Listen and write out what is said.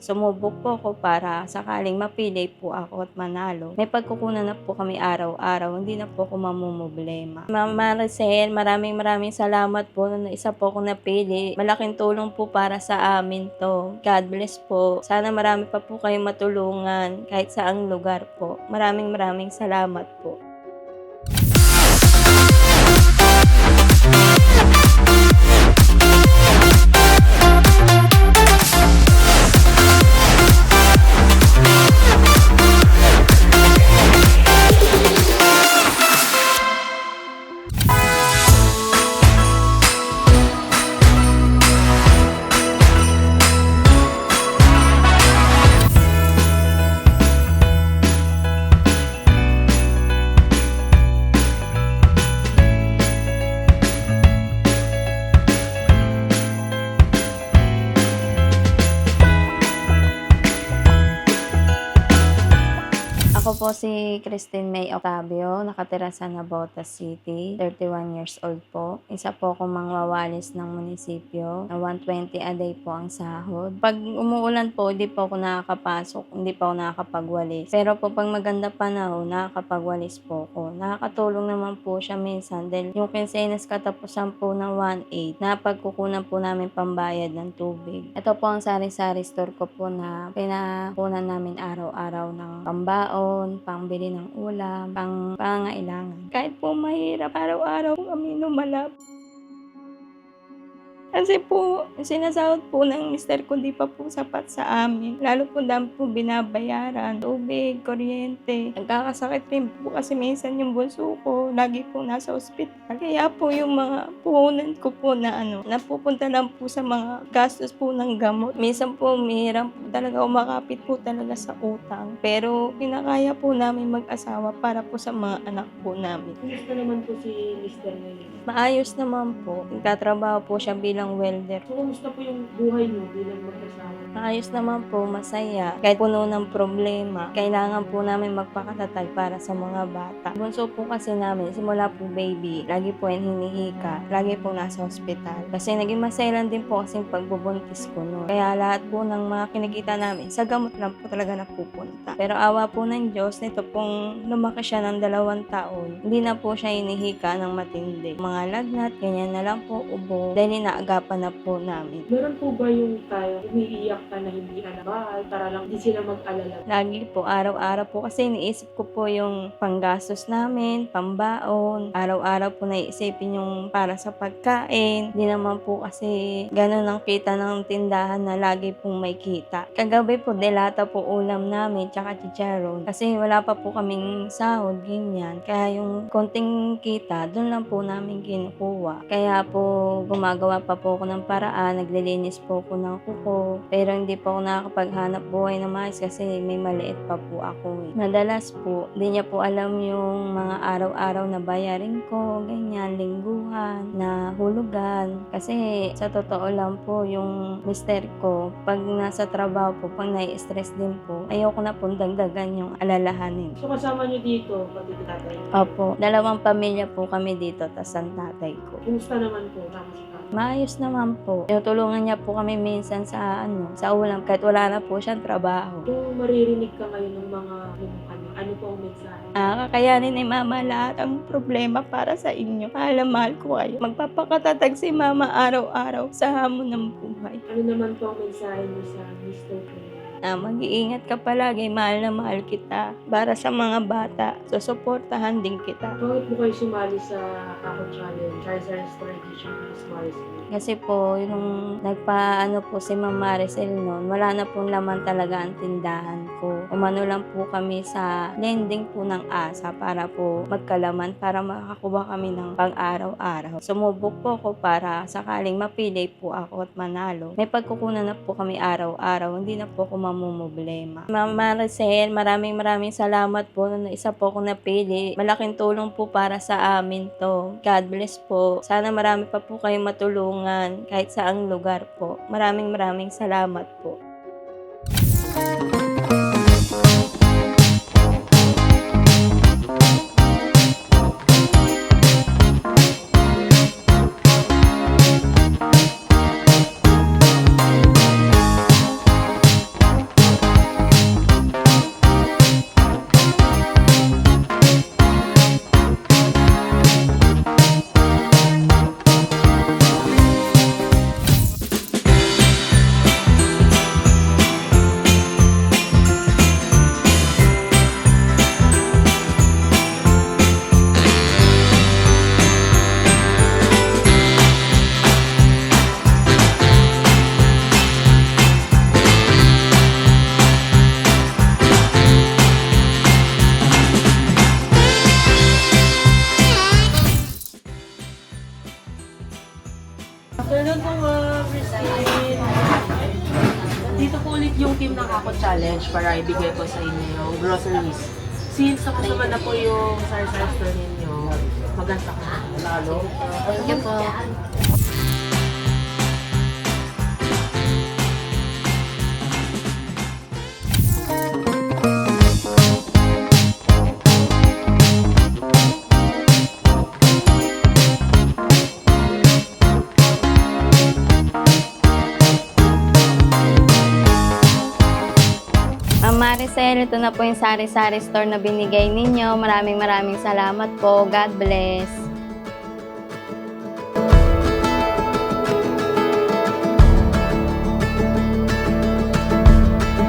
Sumubok po ako para sakaling mapili po ako at manalo. May pagkukunan na po kami araw-araw, hindi na po ako mamomroblema. Ma'am Maricel, maraming salamat po na isa po akong napili. Malaking tulong po para sa amin 'to. God bless po. Sana marami pa po kayong matulungan kahit saang lugar po. Maraming salamat po. Ako po si Christine May Octavio, nakatira sa Navotas City, 31 years old po. Isa po akong mangwawalis ng munisipyo, na 120 a day po ang sahod. Pag umuulan po, hindi po ako nakakapasok, hindi po ako nakakapagwalis. Pero po pag maganda panahon, nakakapagwalis po ako. Nakakatulong naman po siya minsan dahil yung quincenas katapusan po ng 1/8, napagkukunan po namin pambayad ng tubig. Ito po ang sari-sari store ko po na pinakunan namin araw-araw ng pambaon, pangbili ng ulam, pangangailangan. Kahit po mahirap, araw-araw po kami lumalab. Kasi po, sinasahod po ng mister ko di pa po sapat sa amin. Lalo po dami po binabayaran, tubig, kuryente. Nagkakasakit rin po kasi minsan yung bunso ko, lagi po nasa ospital. Kaya po yung mga puhunan ko po na napupunta lang po sa mga gastos po ng gamot. Minsan po, mahirap po talaga, umakapit po talaga sa utang. Pero pinakaya po namin mag-asawa para po sa mga anak po namin. Kumusta naman po si Mr. ngayon? Maayos naman po. Nagtatrabaho po siya bilang welder. So, kumusta po yung buhay niyo bilang mag-asawa? Maayos naman po, masaya. Kahit puno ng problema, kailangan po namin magpakatatag para sa mga bata. Bunso po kasi namin, simula po baby, lagi po yan hinihika, lagi po nasa ospital. Kasi naging masaya lang din po kasi pagbubuntis ko noon. Kaya lahat po ng mga kinikita namin, sa gamot lang po talaga napupunta. Pero awa po ng Diyos, nito pong lumaki siya ng 2 taon, hindi na po siya hinihika ng matindi. Mga lagnat, ganyan na lang po, ubo, dahil inaagapan na po namin. Meron po ba yung tayo umiiyak ka na hindi ka nabahal para lang di sila mag-alala? Lagi po, araw-araw po kasi iniisip ko po yung panggastos namin, pambaon. Araw-araw po naiisipin yung para sa pagkain. Di naman po kasi ganun ang kita ng tindahan na lagi pong may kita. Kagabi po, delata po ulam namin, tsaka chicharon. Kasi wala pa po kaming sahod, ganyan. Kaya yung konting kita, doon lang po namin kinukuha. Kaya po, gumagawa pa po ako ng paraan, naglilinis po ako ng kuko. Pero hindi po ako nakakapaghanap buhay na maayos kasi may maliit pa po ako. Madalas po, hindi niya po alam yung mga araw-araw na bayarin ko, ganyan, lingguhan, na hulugan. Kasi sa totoo lang po, yung mister ko, pag nasa trabaho po, pag nai-stress din po, ayoko na pong dagdagan yung alalahanin. So, kasama niyo dito, pati tatay? Opo, 2 pamilya po kami dito, tas ang tatay ko. Kumusta naman po? Tapos ka? Maayos naman po. Tinutulungan niya po kami minsan sa sa ulam kahit wala na po siyang trabaho. Kung maririnig ka ngayon ng mga ano po ang mensahe? Kakayanin ni Mama lahat ang problema para sa inyo. Mahal na mahal ko kayo. Magpapakatatag si Mama araw-araw sa hamon ng buhay. Ano naman po ang mensahe niyo sa Mr. ko? Mag-iingat ka palagi. Mahal na mahal kita. Para sa mga bata, susuportahan din kita. Bakit po kayo sumali sa Ako Challenge? Charizard Store Edition Miss Maricel? Kasi po, yung nagpaano po si Ma'am Maricel noon, wala na pong laman talaga ang tindahan ko. Umano lang po kami sa lending po ng ASA para po magkalaman para makakuha kami ng pang-araw-araw. Sumubok po ako para sakaling mapili po ako at manalo. May pagkukunan na po kami araw-araw, hindi na po ako mamomroblema. Ma'am Maricel, maraming salamat po na isa po akong napili. Malaking tulong po para sa amin 'to. God bless po. Sana marami pa po kayong matulungan kahit saang lugar po. Maraming salamat po. team ng Ako Challenge para ibigay po sa inyo yung groceries. Since tapos naman na po yung sari-sari store ninyo, maganda ka na. Thank you po. Ma'am Maricel, ito na po yung sari-sari store na binigay ninyo. Maraming salamat po. God bless.